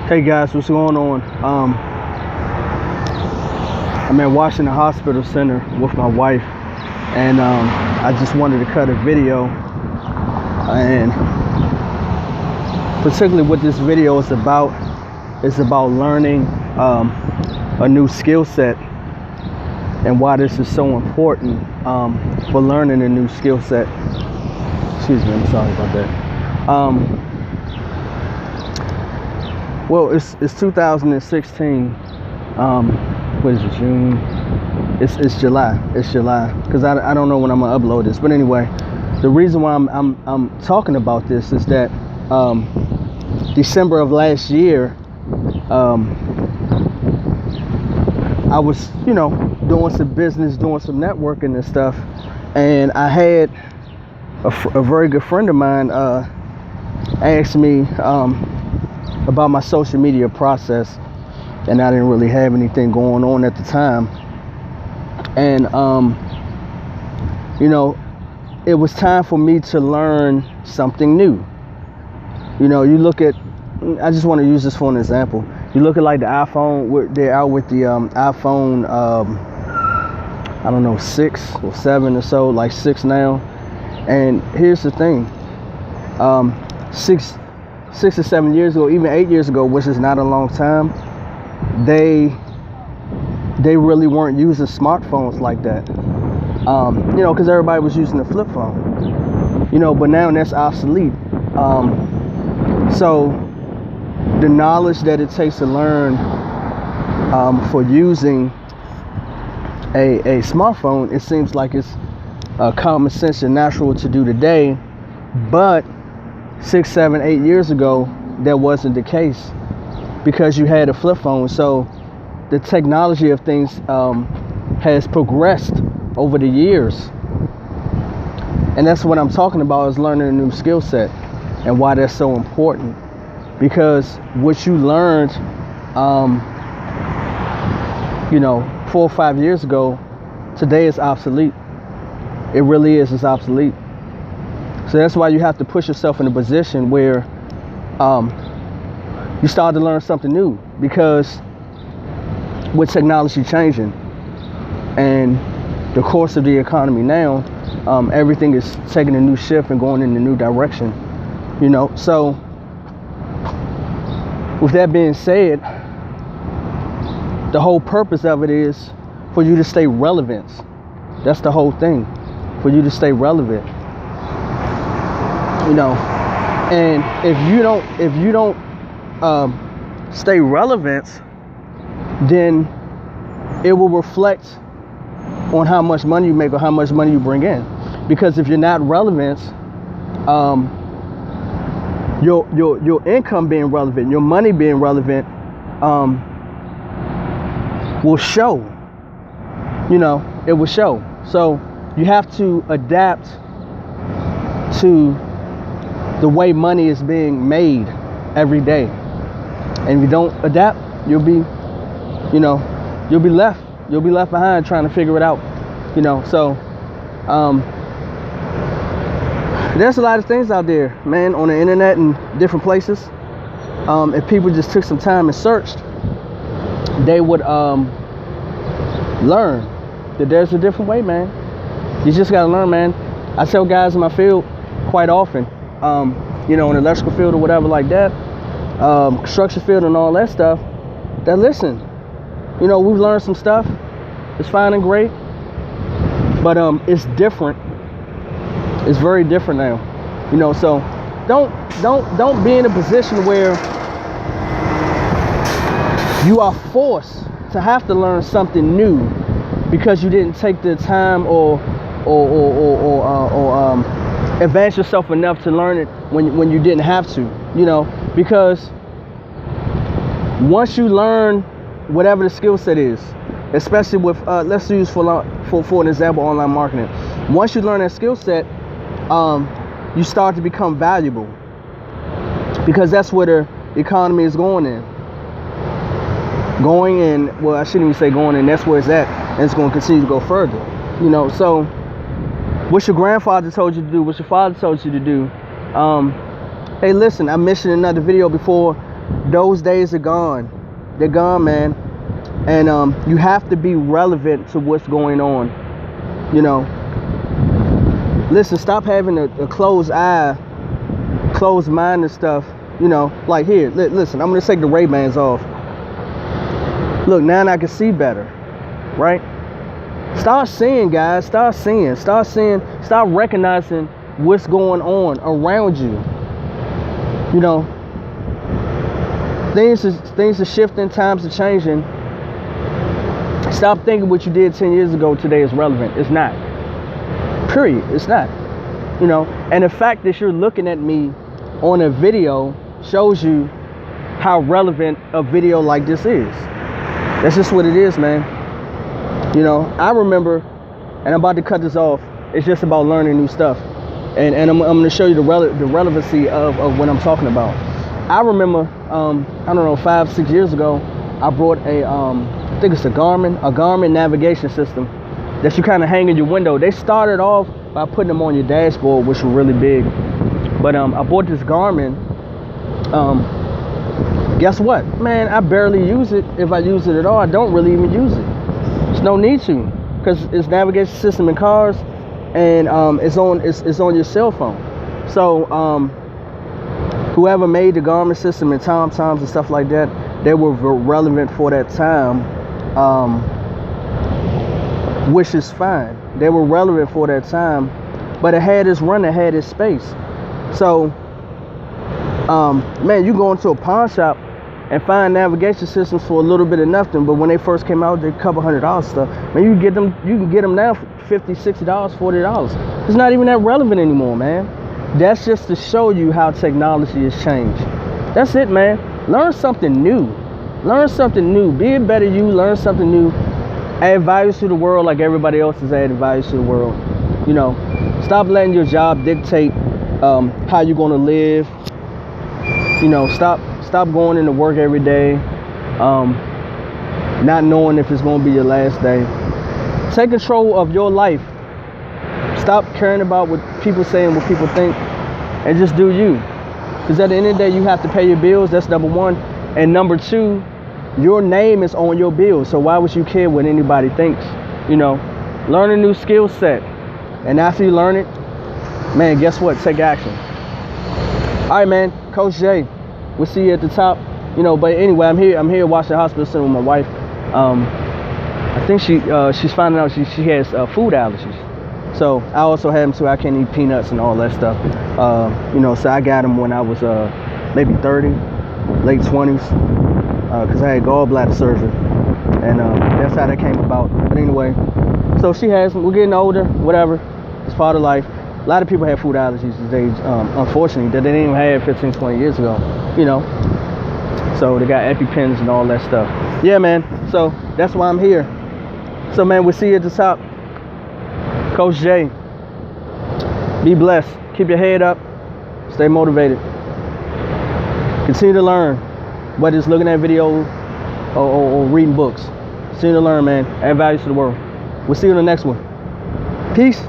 Hey guys, what's going on? I'm at Washington Hospital Center with my wife, and I just wanted to cut a video, and particularly what this video is about learning a new skill set and why this is so important for learning a new skill set. Excuse me, I'm sorry about that. Well, it's 2016. What is it, June? It's July. It's July, because I don't know when I'm gonna upload this. But anyway, the reason why I'm talking about this is that December of last year, I was doing some business, doing some networking and stuff, and I had a very good friend of mine asked me about my social media process, and I didn't really have anything going on at the time, and it was time for me to learn something new. You look at, I just want to use this for an example. You look at like the iPhone, they're out with the iPhone, I don't know, 6 or 7 or so, like 6 now. And here's the thing, 6 or 7 years ago, even 8 years ago, which is not a long time, they really weren't using smartphones like that. Because everybody was using the flip phone. But now that's obsolete. So the knowledge that it takes to learn for using a smartphone, it seems like it's common sense and natural to do today, but 6, 7, 8 years ago, that wasn't the case, because you had a flip phone. So the technology of things has progressed over the years, and that's what I'm talking about, is learning a new skill set and why that's so important. Because what you learned 4 or 5 years ago, today is obsolete. It really is. It's obsolete. So that's why you have to push yourself in a position where you start to learn something new, because with technology changing and the course of the economy now, everything is taking a new shift and going in a new direction. So with that being said, the whole purpose of it is for you to stay relevant. That's the whole thing, for you to stay relevant. And if you don't stay relevant, then it will reflect on how much money you make or how much money you bring in. Because if you're not relevant, your income being relevant, your money being relevant, will show. It will show. So you have to adapt to the way money is being made every day. And if you don't adapt, you'll be left behind trying to figure it out. So there's a lot of things out there, man, on the internet and different places. If people just took some time and searched, they would learn that there's a different way, man. You just gotta learn, man. I tell guys in my field quite often, in the electrical field or whatever like that, construction field and all that stuff, that listen, we've learned some stuff. It's fine and great, but it's different. It's very different now. So don't be in a position where you are forced to have to learn something new because you didn't take the time or advance yourself enough to learn it when you didn't have to. Because once you learn whatever the skill set is, especially with let's use for an example, online marketing. Once you learn that skill set, you start to become valuable, because that's where the economy is going in. Well, I shouldn't even say going in, that's where it's at, and it's going to continue to go further. So what your grandfather told you to do, what your father told you to do, hey, listen, I mentioned in another video before, Those days are gone. They're gone, man. And you have to be relevant to what's going on. You know, listen, stop having a closed eye, closed mind and stuff. You know, like here, listen, I'm gonna take the Ray-Bans off. Look, now I can see better, right? Start seeing, guys. Start seeing. Start recognizing what's going on around you. You know, things are shifting, times are changing. Stop thinking what you did 10 years ago today is relevant. It's not. Period. It's not. You know, and the fact that you're looking at me on a video shows you how relevant a video like this is. That's just what it is, man. You know, I remember, and I'm about to cut this off. It's just about learning new stuff, and I'm going to show you the relevancy of what I'm talking about. I remember, I don't know, 5-6 years ago, I brought I think it's a Garmin navigation system that you kind of hang in your window. They started off by putting them on your dashboard, which were really big. But I bought this Garmin. Guess what, man? I barely use it. If I use it at all, I don't really even use it. There's no need to, because it's navigation system in cars, and it's on your cell phone. So whoever made the Garmin system and TomToms and stuff like that, they were relevant for that time, which is fine. They were relevant for that time, but it had its run, it had its space. So man, you go into a pawn shop and find navigation systems for a little bit of nothing, but when they first came out, they couple $100 stuff. Man, you can get them now for $50, $60, $40. It's not even that relevant anymore, man. That's just to show you how technology has changed. That's it, man. Learn something new. Learn something new. Be a better you. Learn something new. Add value to the world like everybody else is adding value to the world. You know, stop letting your job dictate how you're gonna live. You know, stop going into work every day, not knowing if it's gonna be your last day. Take control of your life. Stop caring about what people say and what people think, and just do you. Because at the end of the day, you have to pay your bills. That's number one. And number two, your name is on your bills. So why would you care what anybody thinks? You know, learn a new skill set. And after you learn it, man, guess what? Take action. All right, man. Coach Jay. We'll see you at the top. You know, but anyway, I'm here at Washington Hospital Center with my wife. I think she's finding out she has food allergies. So I also have them too. I can't eat peanuts and all that stuff. You know, so I got them when I was maybe 30, late 20s, because I had gallbladder surgery, and that's how that came about. But anyway, so she has them. We're getting older, whatever. It's part of life. A lot of people have food allergies these days, unfortunately, that they didn't even have 15, 20 years ago, you know. So they got EpiPens and all that stuff. Yeah, man. So that's why I'm here. So, man, we'll see you at the top. Coach Jay, be blessed. Keep your head up. Stay motivated. Continue to learn, whether it's looking at videos or reading books. Continue to learn, man. Add value to the world. We'll see you in the next one. Peace.